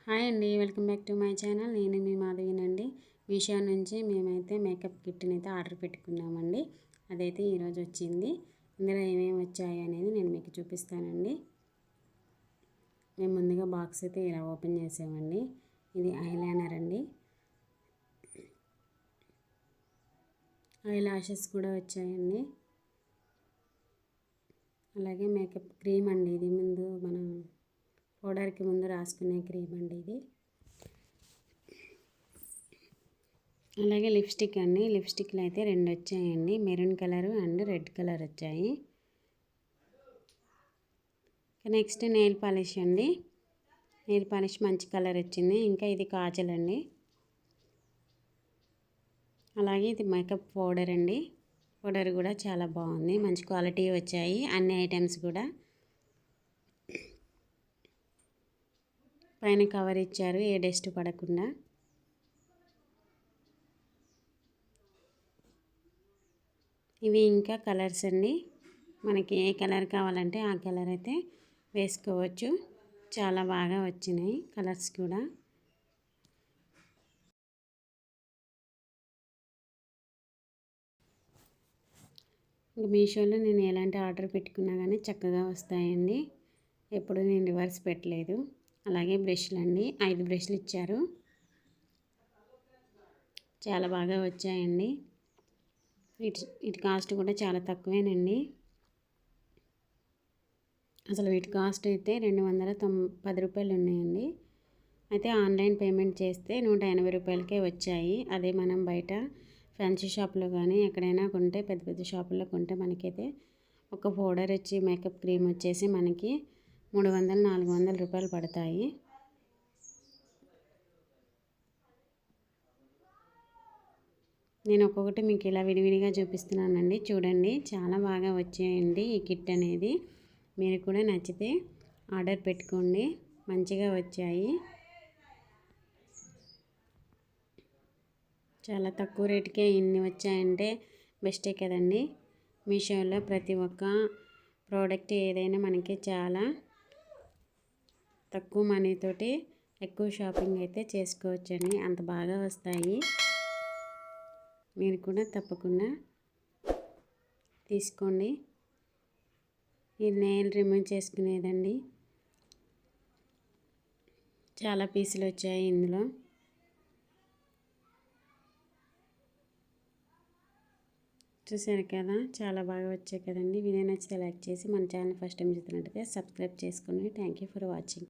Hi అండి, welcome back to my channel. నేను మీ మాధవినండి. మీషో నుంచి మేమైతే మేకప్ కిట్ని అయితే ఆర్డర్ పెట్టుకున్నామండి. అదైతే ఈరోజు వచ్చింది. ఇందులో ఏమేమి వచ్చాయి అనేది నేను మీకు చూపిస్తానండి. మేము ముందుగా బాక్స్ అయితే ఇలా ఓపెన్ చేసామండి. ఇది ఐలైనర్ అండి. ఐ లాషెస్ కూడా వచ్చాయండి. అలాగే మేకప్ క్రీమ్ అండి. ఇది ముందు మనం పౌడర్కి ముందు రాసుకునే క్రీమ్ అండి ఇది. అలాగే లిప్స్టిక్ అండి. లిప్స్టిక్లు అయితే 2 వచ్చాయండి. Maroon colour and red colour వచ్చాయి. నెక్స్ట్ నెయిల్ పాలిష్ అండి. నెయిల్ పాలిష్ మంచి కలర్ వచ్చింది. ఇంకా ఇది కాజల్ అండి. అలాగే ఇది మేకప్ పౌడర్ అండి. పౌడర్ కూడా చాలా బాగుంది. మంచి క్వాలిటీ వచ్చాయి అన్ని ఐటమ్స్ కూడా. పైన కవర్ ఇచ్చారు ఏ డస్ట్ పడకుండా. ఇవి ఇంకా కలర్స్ అండి. మనకి ఏ కలర్ కావాలంటే ఆ కలర్ అయితే వేసుకోవచ్చు. చాలా బాగా వచ్చినాయి కలర్స్ కూడా. మీషోలో నేను ఎలాంటి ఆర్డర్ పెట్టుకున్నా కానీ చక్కగా వస్తాయండి. ఎప్పుడు నేను రివర్స్ పెట్టలేదు. అలాగే బ్రష్లు అండి. 5 బ్రష్లు ఇచ్చారు. చాలా బాగా వచ్చాయండి. వీటి కాస్ట్ కూడా చాలా తక్కువేనండి. అసలు వీటి కాస్ట్ అయితే 210 రూపాయలు ఉన్నాయండి. అయితే ఆన్లైన్ పేమెంట్ చేస్తే 180 రూపాయలకే వచ్చాయి. అదే మనం బయట ఫ్యాన్సీ షాప్లో కానీ ఎక్కడైనా కొంటే పెద్ద పెద్ద షాపుల్లో కొంటే మనకైతే ఒక పౌడర్ వచ్చి మేకప్ క్రీమ్ వచ్చేసి మనకి 300-400 రూపాయలు పడతాయి. నేను ఒక్కొక్కటి మీకు ఇలా విడివిడిగా చూపిస్తున్నానండి. చూడండి, చాలా బాగా వచ్చాయండి ఈ కిట్ అనేది. మీరు కూడా నచ్చితే ఆర్డర్ పెట్టుకోండి. మంచిగా వచ్చాయి. చాలా తక్కువ రేటుకే ఇన్ని వచ్చాయంటే బెస్టే కదండి. మీషోలో ప్రతి ఒక్క ప్రోడక్ట్ ఏదైనా మనకి చాలా తక్కువ మనీతోటి ఎక్కువ షాపింగ్ అయితే చేసుకోవచ్చండి. అంత బాగా వస్తాయి. మీరు కూడా తప్పకుండా తీసుకోండి. ఈ నెయిల్ రిమూవ్ చేసుకునేదండి. చాలా పీసులు వచ్చాయి ఇందులో. చూసారు కదా, చాలా బాగా వచ్చాయి కదండి. వీడియో నచ్చితే లైక్ చేసి మన ఛానల్ ఫస్ట్ టైం చూస్తున్నట్టయితే సబ్స్క్రైబ్ చేసుకోండి. Thank you for watching.